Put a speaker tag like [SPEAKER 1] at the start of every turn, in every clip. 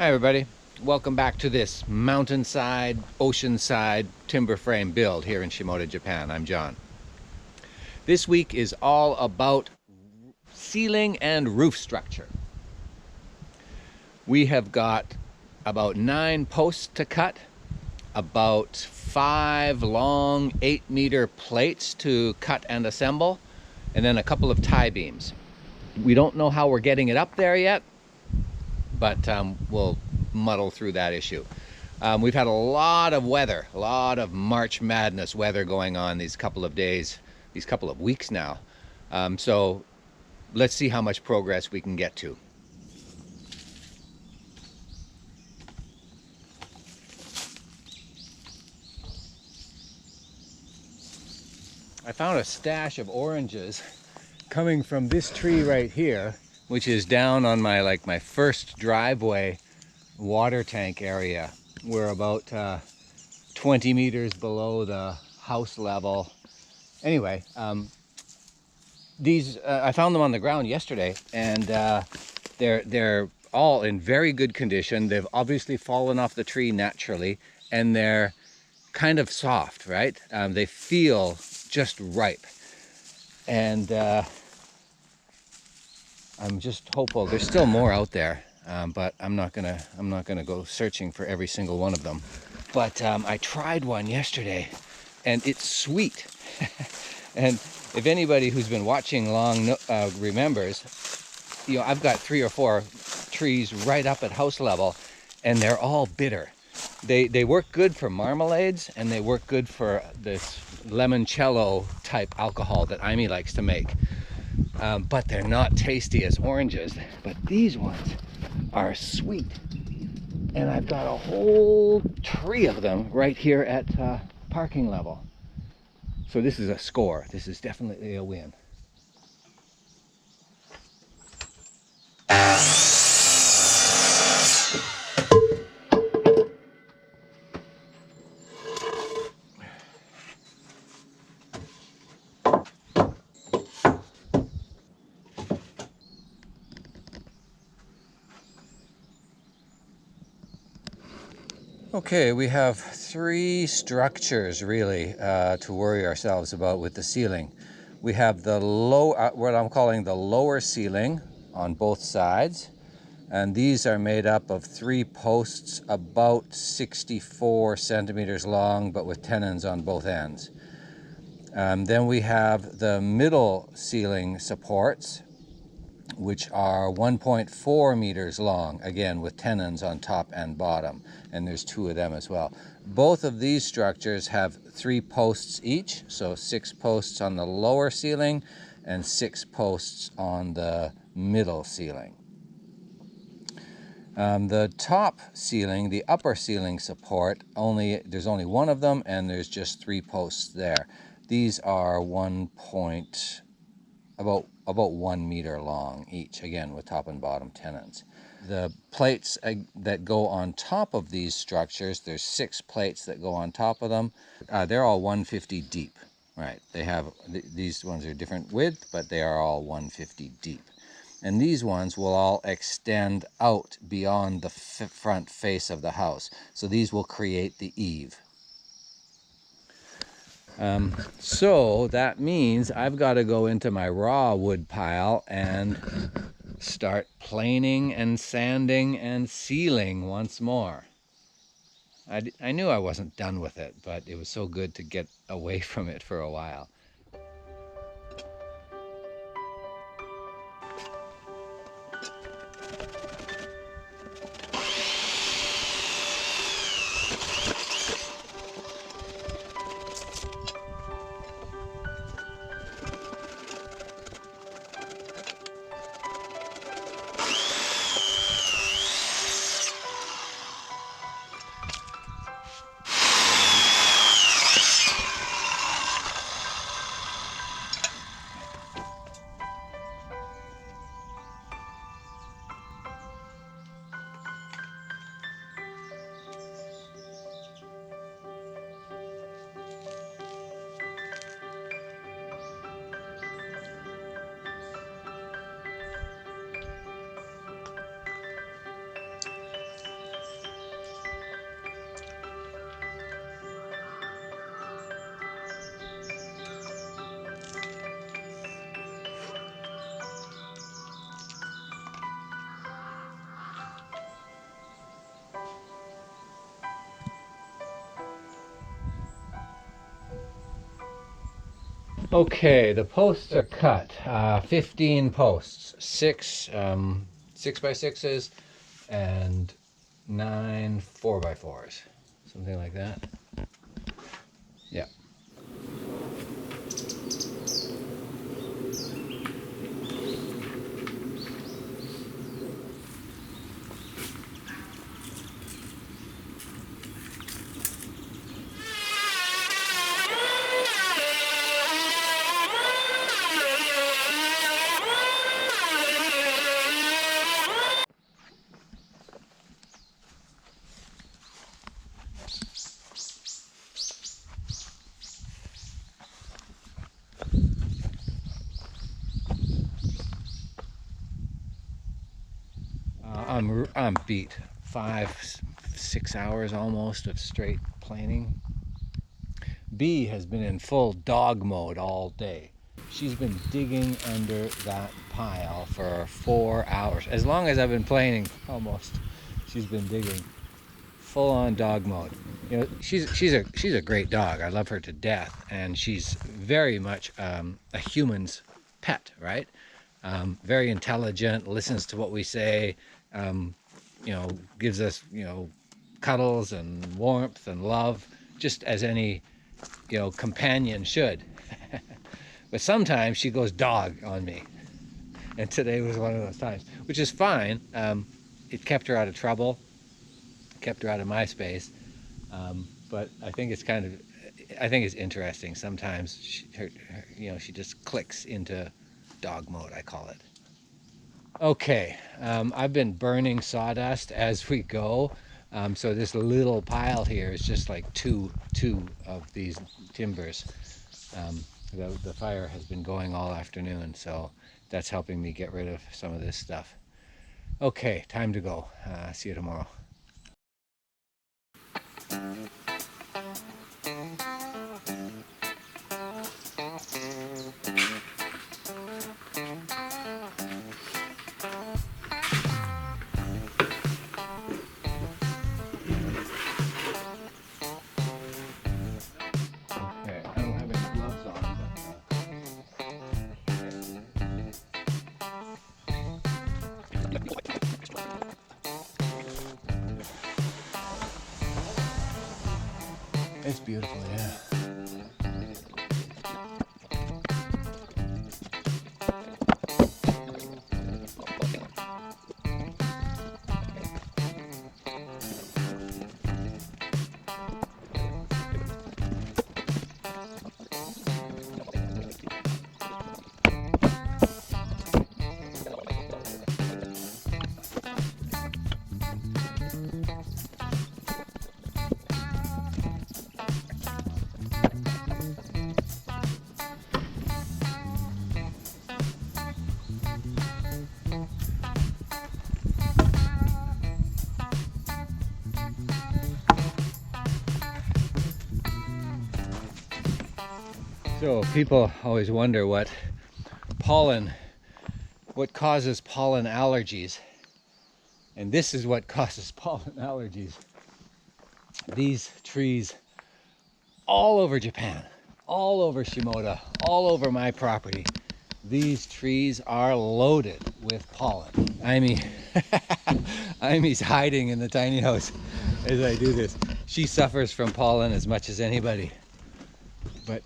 [SPEAKER 1] Hi everybody, welcome back to this mountainside, oceanside timber frame build here in Shimoda, Japan. I'm John. This week is all about ceiling and roof structure. We have got about 9 posts to cut, about 5 long 8-meter plates to cut and assemble, and then a couple of tie beams. We don't know how we're getting it up there yet, but we'll muddle through that issue. We've had a lot of weather, a lot of March Madness weather going on these couple of days, these couple of weeks now. So let's see how much progress we can get to. I found a stash of oranges coming from this tree right here, which is down on my first driveway water tank area. We're about 20 meters below the house level. Anyway, these I found them on the ground yesterday, and they're all in very good condition. They've obviously fallen off the tree naturally, and they're kind of soft, right? They feel just ripe, and I'm just hopeful. There's still more out there, but I'm not gonna go searching for every single one of them. But I tried one yesterday, and it's sweet. And if anybody who's been watching long remembers, you know, I've got 3 or 4 trees right up at house level, and they're all bitter. They work good for marmalades, and they work good for this limoncello type alcohol that Amy likes to make. But they're not tasty as oranges. But these ones are sweet, and I've got a whole tree of them right here at parking level. So this is a score. This is definitely a win. Okay, we have 3 structures really to worry ourselves about with the ceiling. We have the what I'm calling the lower ceiling on both sides, and these are made up of 3 posts about 64 centimeters long, but with tenons on both ends. Then we have the middle ceiling supports, which are 1.4 meters long, again with tenons on top and bottom, and there's 2 of them as well. Both of these structures have 3 posts each, so 6 posts on the lower ceiling and 6 posts on the middle ceiling. The top ceiling, the upper ceiling support, there's only 1 of them, and there's just 3 posts there. These are about 1 meter long each, again with top and bottom tenons. The plates that go on top of these structures, there's 6 plates that go on top of them. They're all 150 deep, right? These ones are different width, but they are all 150 deep. And these ones will all extend out beyond the front face of the house. So these will create the eave. So that means I've got to go into my raw wood pile and start planing and sanding and sealing once more. I knew I wasn't done with it, but it was so good to get away from it for a while. Okay, the posts are cut. 15 posts, 6 by 6s, and 9 4 by 4s, something like that. Yeah. I'm beat. 5 6 hours almost of straight planing. B has been in full dog mode all day. She's been digging under that pile for 4 hours. As long as I've been planing, almost, she's been digging. Full on dog mode. You know, she's a great dog. I love her to death, and she's very much a human's pet, right? Very intelligent, listens to what we say, you know, gives us, you know, cuddles and warmth and love, just as any, you know, companion should. But sometimes she goes dog on me, and today was one of those times, which is fine. It kept her out of trouble, kept her out of my space. But I think it's I think it's interesting. Sometimes you know, she just clicks into dog mode, I call it. Okay, I've been burning sawdust as we go. So this little pile here is just like two of these timbers. The fire has been going all afternoon, so that's helping me get rid of some of this stuff. Okay, time to go. See you tomorrow. Okay, I don't have any gloves on, but it's beautiful, yeah. So people always wonder what causes pollen allergies. And this is what causes pollen allergies. These trees all over Japan, all over Shimoda, all over my property, these trees are loaded with pollen. Amy's hiding in the tiny house as I do this. She suffers from pollen as much as anybody. But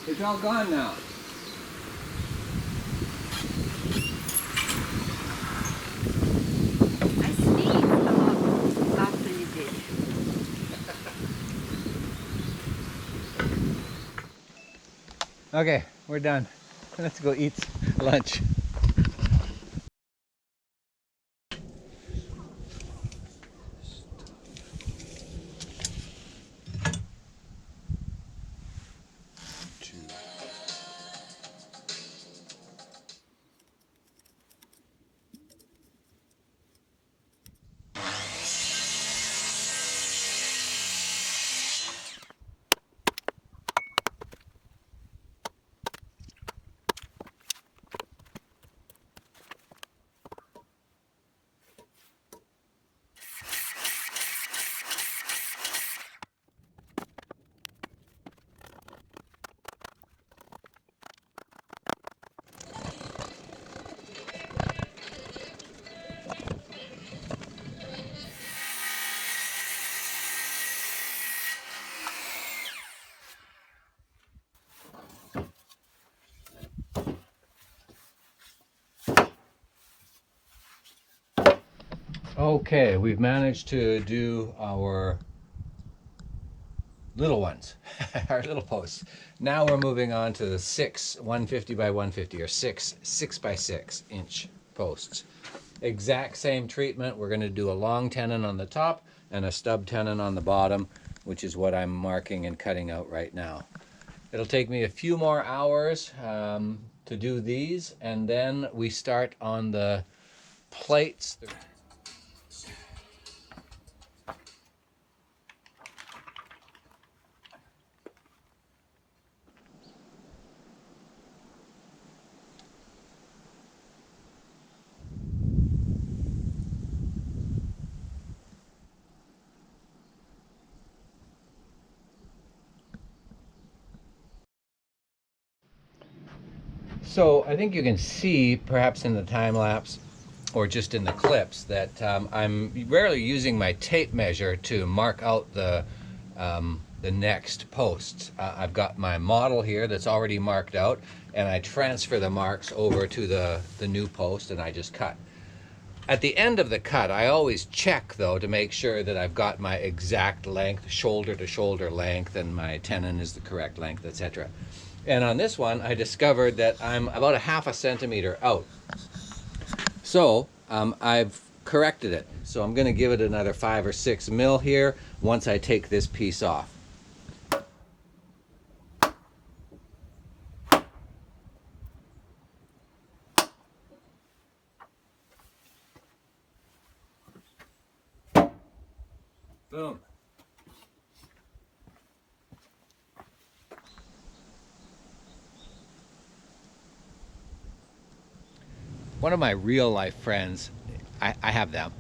[SPEAKER 1] it's all gone now.
[SPEAKER 2] I sneezed a lot after you did.
[SPEAKER 1] Okay, we're done. Let's go eat lunch. Okay, we've managed to do our little ones, our little posts. Now we're moving on to the 150 by 150 or 6 by 6 inch posts. Exact same treatment. We're going to do a long tenon on the top and a stub tenon on the bottom, which is what I'm marking and cutting out right now. It'll take me a few more hours to do these, and then we start on the plates. So I think you can see, perhaps in the time lapse or just in the clips, that I'm rarely using my tape measure to mark out the next posts. I've got my model here that's already marked out, and I transfer the marks over to the new post, and I just cut. At the end of the cut, I always check, though, to make sure that I've got my exact length, shoulder to shoulder length, and my tenon is the correct length, etc. And on this one, I discovered that I'm about a half a centimeter out. So I've corrected it. So I'm going to give it another 5 or 6 mil here once I take this piece off. Boom. One of my real life friends, I have them,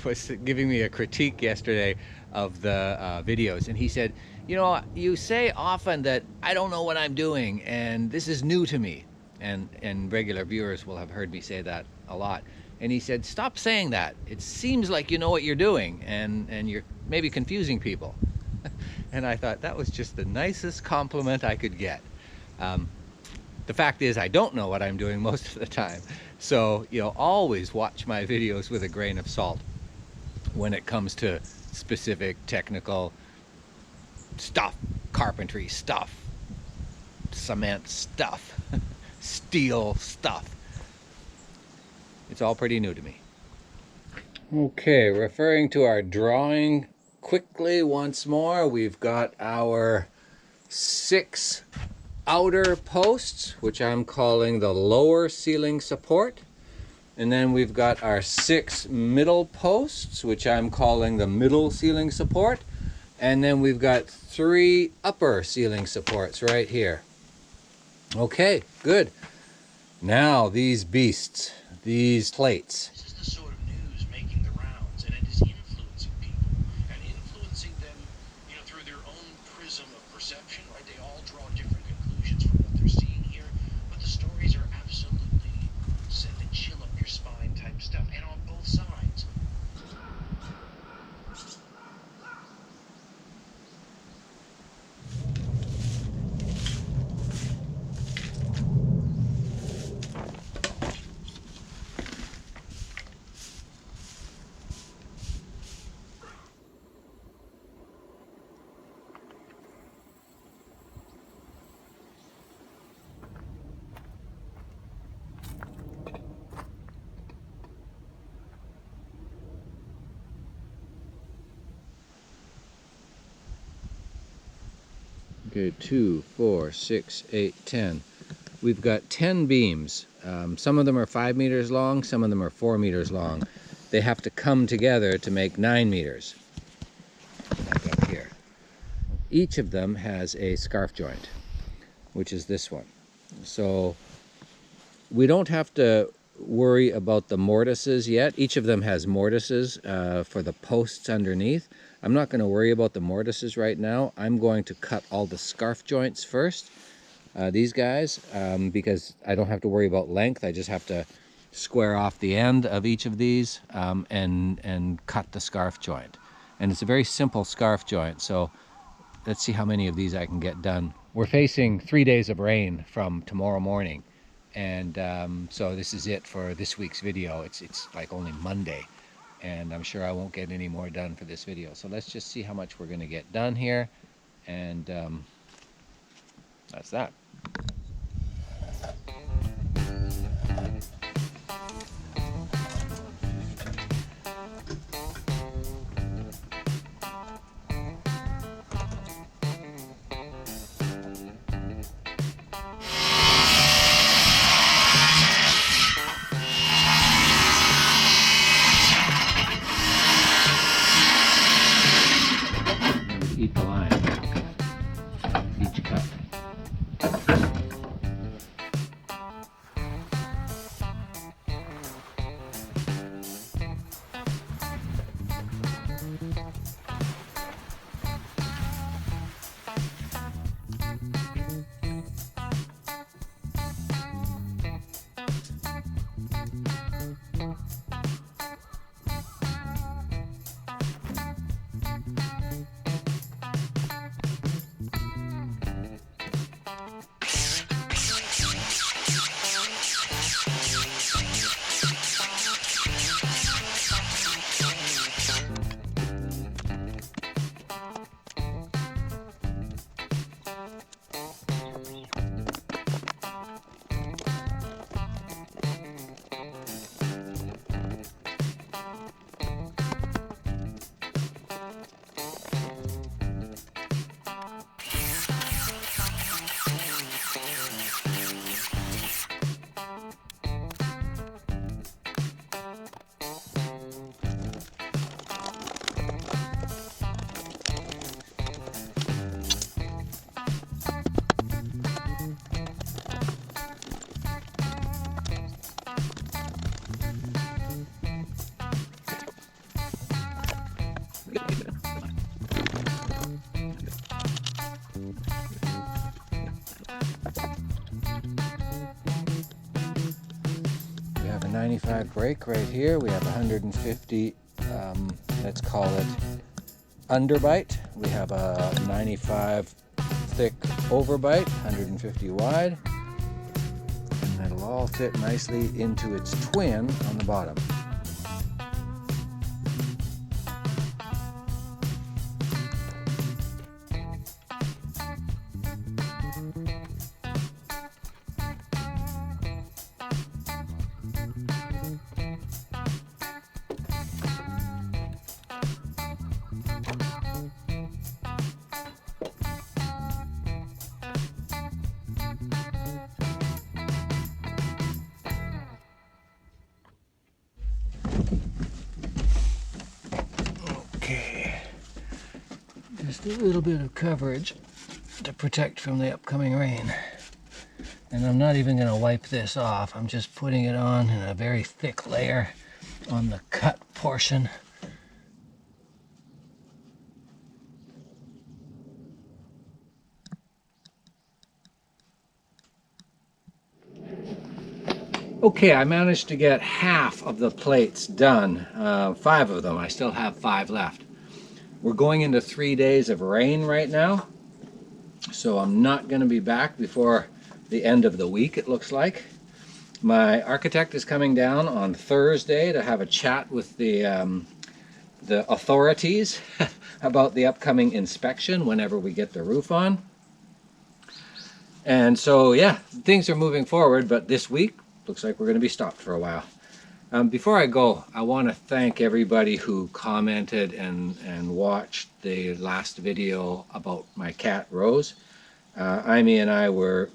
[SPEAKER 1] was giving me a critique yesterday of the videos, and he said, you know, you say often that I don't know what I'm doing and this is new to me, and regular viewers will have heard me say that a lot. And he said, stop saying that. It seems like you know what you're doing, and you're maybe confusing people. And I thought that was just the nicest compliment I could get. The fact is, I don't know what I'm doing most of the time. So, you know, always watch my videos with a grain of salt when it comes to specific technical stuff, carpentry stuff, cement stuff, steel stuff. It's all pretty new to me. Okay, referring to our drawing quickly once more, we've got our 6 outer posts, which I'm calling the lower ceiling support. And then we've got our 6 middle posts, which I'm calling the middle ceiling support. And then we've got 3 upper ceiling supports right here. Okay, good. Now these beasts, these plates.
[SPEAKER 3] This is the sort of news making the rounds, and it is influencing people, and influencing them, you know, through their own prism of perception, right? They all draw different conclusions from what they're seeing here, but the stories are absolutely send a chill up your spine type stuff, and on both sides.
[SPEAKER 1] Okay, 2, 4, 6, 8, 10. We've got 10 beams. Some of them are 5 meters long, some of them are 4 meters long. They have to come together to make 9 meters. Back up here. Each of them has a scarf joint, which is this one. So we don't have to worry about the mortises yet. Each of them has mortises for the posts underneath. I'm not going to worry about the mortises right now. I'm going to cut all the scarf joints first, these guys, because I don't have to worry about length. I just have to square off the end of each of these and cut the scarf joint. And it's a very simple scarf joint, so let's see how many of these I can get done. We're facing 3 days of rain from tomorrow morning, and so this is it for this week's video. It's like only Monday. and I'm sure I won't get any more done for this video. So let's just see how much we're going to get done here, and that's that. Eat the line, each cut. We have a 95 break right here. We have 150, let's call it underbite. We have a 95 thick overbite, 150 wide. And that'll all fit nicely into its twin on the bottom. Okay, just a little bit of coverage to protect from the upcoming rain. And I'm not even going to wipe this off. I'm just putting it on in a very thick layer on the cut portion. Okay, I managed to get half of the plates done, 5 of them. I still have 5 left. We're going into 3 days of rain right now, so I'm not going to be back before the end of the week, it looks like. My architect is coming down on Thursday to have a chat with the authorities about the upcoming inspection whenever we get the roof on. And so, yeah, things are moving forward, but this week looks like we're going to be stopped for a while. Before I go, I want to thank everybody who commented and watched the last video about my cat Rose. Amy and I were,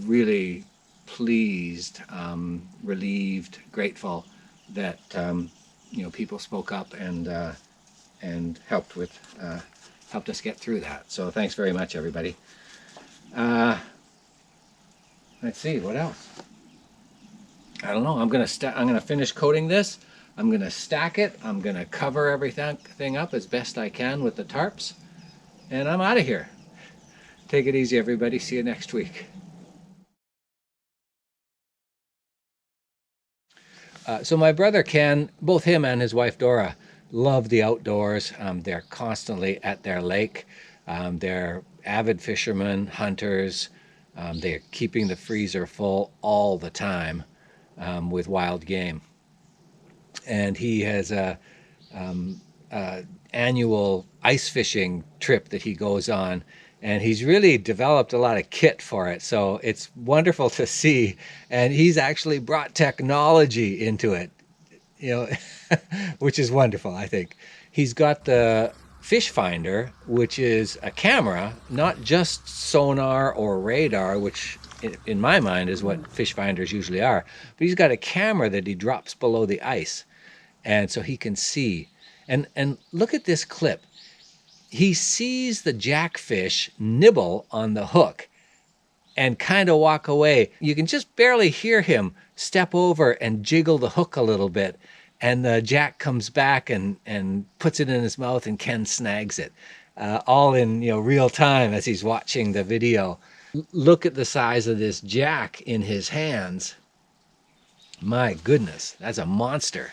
[SPEAKER 1] really pleased, relieved, grateful that people spoke up and helped us get through that. So thanks very much, everybody. Let's see what else. I don't know. I'm gonna finish coating this. I'm gonna stack it. I'm gonna cover everything up as best I can with the tarps, and I'm out of here. Take it easy, everybody. See you next week. So my brother Ken, both him and his wife Dora, love the outdoors. They're constantly at their lake. They're avid fishermen, hunters. They're keeping the freezer full all the time with wild game. and he has a annual ice fishing trip that he goes on, and he's really developed a lot of kit for it. So it's wonderful to see, and he's actually brought technology into it, you know, which is wonderful. I think he's got the fish finder, which is a camera, not just sonar or radar, which in my mind is what fish finders usually are, but he's got a camera that he drops below the ice, and so he can see. And look at this clip. He sees the jackfish nibble on the hook and kind of walk away. You can just barely hear him step over and jiggle the hook a little bit, and the jack comes back and puts it in his mouth, and Ken snags it, all in real time as he's watching the video. Look at the size of this jack in his hands. My goodness, that's a monster.